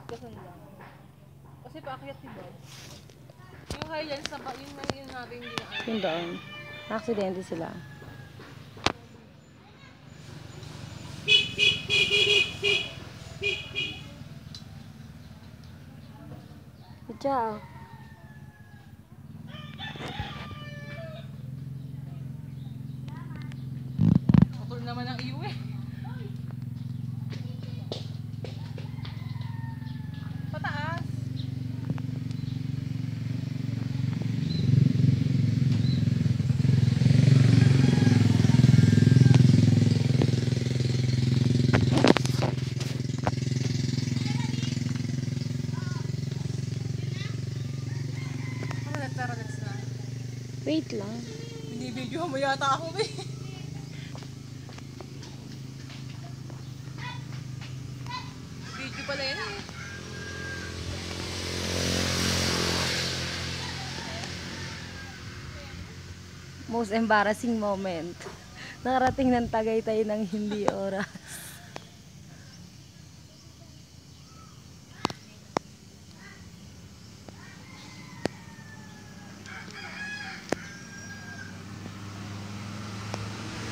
Kasan lang. Kasi paakyat diba? Yung Highlands na ba, yun na yun natin dinaan. Yun doon. Aksidente sila. Ciao. Motor naman ang iyo eh. Pataas. Ano nagtaragats na? Wait lang. Binibidyo mo yata ako eh. Video pala yan eh. Most embarrassing moment. Nakarating ng Tagaytay ng hindi oras.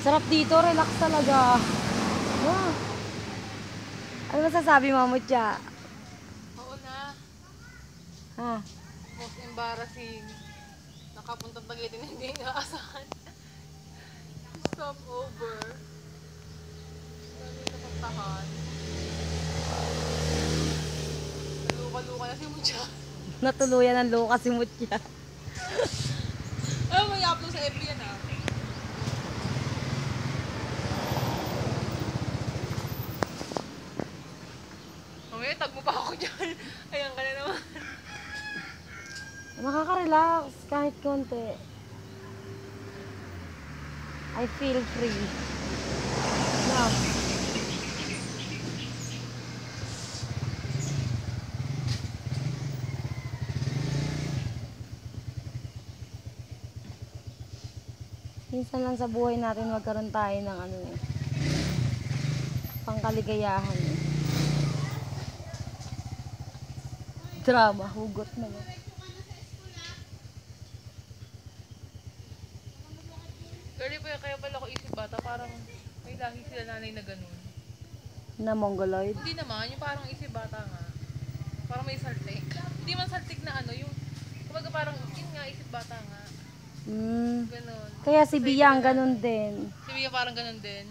Sarap dito, relax talaga. Ah. Ano masasabi mo, Mutya? Oo na. Ha? Most embarrassing. Nakapuntang Tagaytay na hindi inaasahan. Stop over. Dami napuntahan. Naluka-luka na si Mucha. Natuluyan ng luka si Mutya. Ay, may upload sa FB yan ah. Mamaya, tag mo pa ako dyan. Ayan ka na naman. Makaka-relax kahit konti. I feel free. Now. Minsan lang sa buhay natin magkaroon tayo ng ano eh, pangkaligayahan eh. Drama, hugot naman. Girlie po, kaya pala ko isip bata, parang may lahi sila nanay na ganun. Na mongoloid. Hindi naman, yung parang isip bata nga. Parang may saltik. Hindi man saltik na ano, yung kumbaga parang yun nga, isip bata nga. Ganun. Kaya si Biyang ganun din. Si Bia parang ganun din.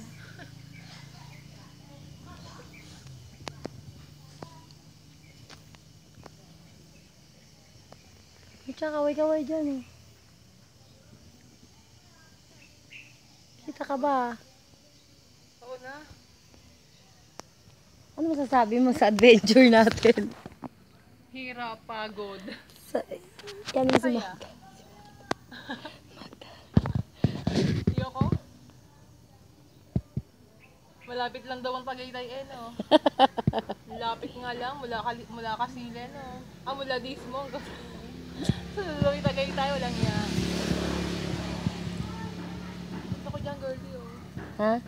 Tsaka kaway-kaway dyan eh. Kita ka ba? Oo na. Ano masasabi mo sa adventure natin? Hirap, pagod. Sa, yan mo si Saya. Magda. Yoko? Malapit lang daw ang Tagaytay eh, no? Lapit nga lang, mula Kasile, no? Mula Dismo. Susunod Tagaytay, walang yan. Gusto ko dyan, girlie, oh. Ha?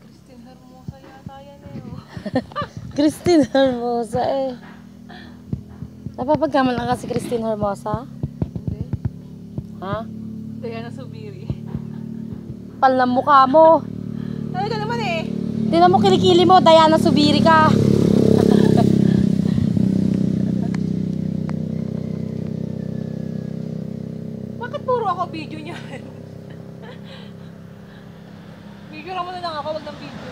Christine Hermosa yata yan eh, oh. Christine Hermosa eh. Napapagkamal lang kasi Christine Hermosa? Hindi. Ha? Diana Subiri. Pal ng mukha mo. Talaga naman eh. Tingnan mo kilikili mo, Diana Subiri ka. Bakit puro ako video niyan? Video mo na lang ako, wag ng video.